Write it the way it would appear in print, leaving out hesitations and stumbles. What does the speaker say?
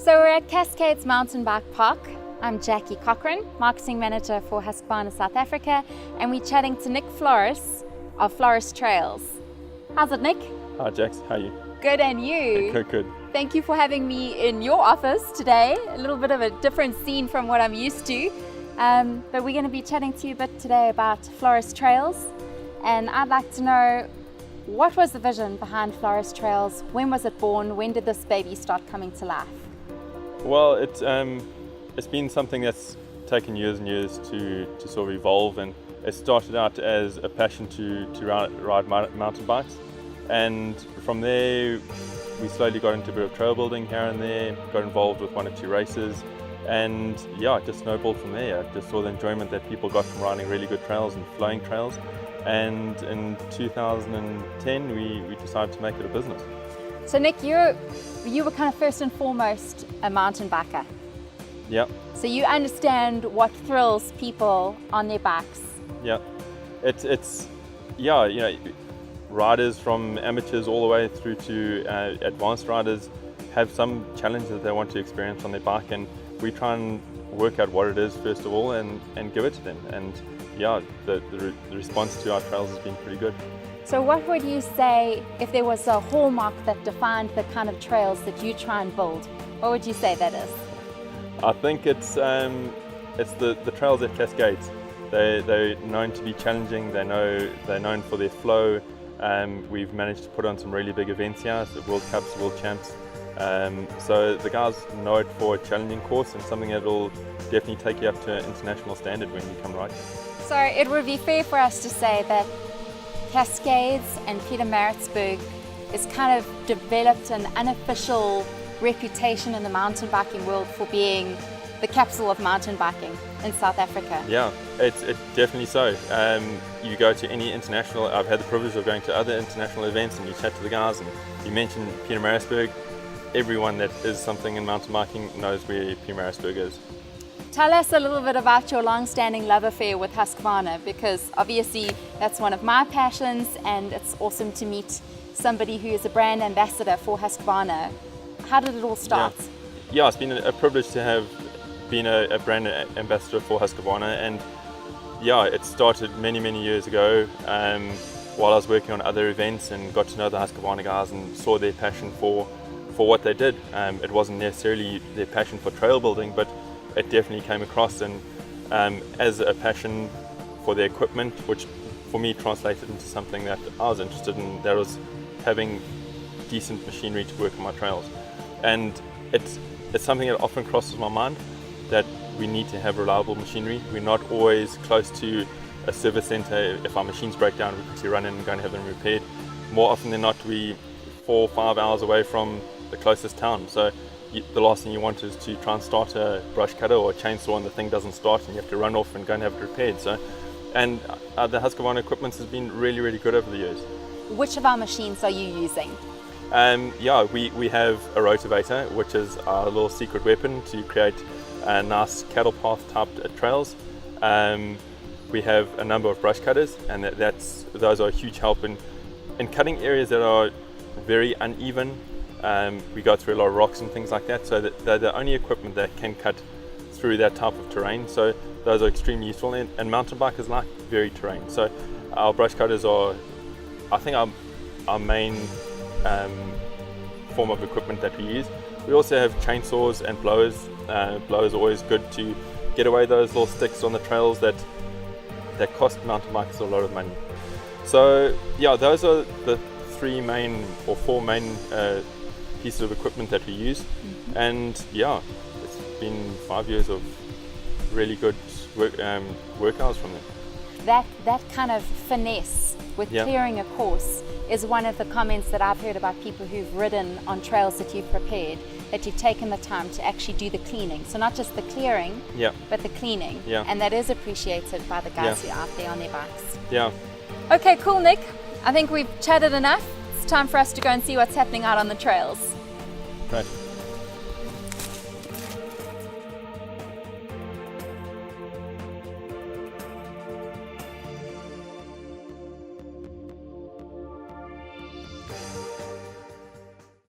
So we're at Cascades Mountain Bike Park. I'm Jacqui Cochran, Marketing Manager for Husqvarna South Africa, and we're chatting to Nick Floros of Floros Trails. How's it, Nick? Hi Jax, how are you? Good, and you? Good. Thank you for having me in your office today. A little bit of a different scene from what I'm used to. But we're going to be chatting to you a bit today about Floros Trails. And I'd like to know, what was the vision behind Floros Trails? When was it born? When did this baby start coming to life? Well, it's been something that's taken years and years to sort of evolve, and it started out as a passion to ride mountain bikes, and from there we slowly got into a bit of trail building here and there, got involved with 1 or 2 races, and yeah, it just snowballed from there. I just saw the enjoyment that people got from riding really good trails and flowing trails, and in 2010 we decided to make it a business. So Nick, you were kind of first and foremost a mountain biker. Yeah. So you understand what thrills people on their bikes. Yeah. It's yeah, you know, riders from amateurs all the way through to advanced riders have some challenges that they want to experience on their bike, and we try and work out what it is first of all and give it to them. And yeah, the response to our trails has been pretty good. So what would you say if there was a hallmark that defined the kind of trails that you try and build? What would you say that is? I think it's the trails at Cascades. They're known to be challenging. They're known for their flow. We've managed to put on some really big events here, so World Cups, World Champs. So the guys know it for a challenging course and something that will definitely take you up to an international standard when you come riding. So it would be fair for us to say that Cascades and Pietermaritzburg is kind of developed an unofficial reputation in the mountain biking world for being the capital of mountain biking in South Africa. Yeah, it's definitely so. You go to any international, I've had the privilege of going to other international events, and you chat to the guys, and you mention Pietermaritzburg. Everyone that is something in mountain biking knows where Pietermaritzburg is. Tell us a little bit about your long-standing love affair with Husqvarna, because obviously that's one of my passions, and it's awesome to meet somebody who is a brand ambassador for Husqvarna. How did it all start? Yeah, it's been a privilege to have been a brand ambassador for Husqvarna, and yeah, it started many years ago while I was working on other events and got to know the Husqvarna guys and saw their passion for what they did. It wasn't necessarily their passion for trail building, but it definitely came across, and as a passion for the equipment, which for me translated into something that I was interested in, that was having decent machinery to work on my trails. And it's something that often crosses my mind, that we need to have reliable machinery. We're not always close to a service center. If our machines break down, we quickly run in and go and have them repaired. More often than not, we 4 or 5 hours away from the closest town. So the last thing you want is to try and start a brush cutter or a chainsaw and the thing doesn't start and you have to run off and go and have it repaired. So, and the Husqvarna equipment has been really good over the years. Which of our machines are you using? Yeah, we have a rotavator, which is our little secret weapon to create nice cattle path type trails. We have a number of brush cutters, and those are a huge help in cutting areas that are very uneven. We go through a lot of rocks and things like that, so that they're the only equipment that can cut through that type of terrain. So those are extremely useful, and mountain bikers like varied terrain. So our brush cutters are, I think, our main form of equipment that we use. We also have chainsaws and blowers. Blowers are always good to get away those little sticks on the trails that cost mountain bikers a lot of money. So yeah, those are the 3 main or 4 main pieces of equipment that we use. Mm-hmm. And yeah, it's been 5 years of really good workouts from them. That kind of finesse with clearing a course is one of the comments that I've heard about people who've ridden on trails that you've prepared, that you've taken the time to actually do the cleaning. So not just the clearing, but the cleaning. Yeah. And that is appreciated by the guys who are out there on their bikes. Yeah. Okay, cool, Nick. I think we've chatted enough. It's time for us to go and see what's happening out on the trails. Great.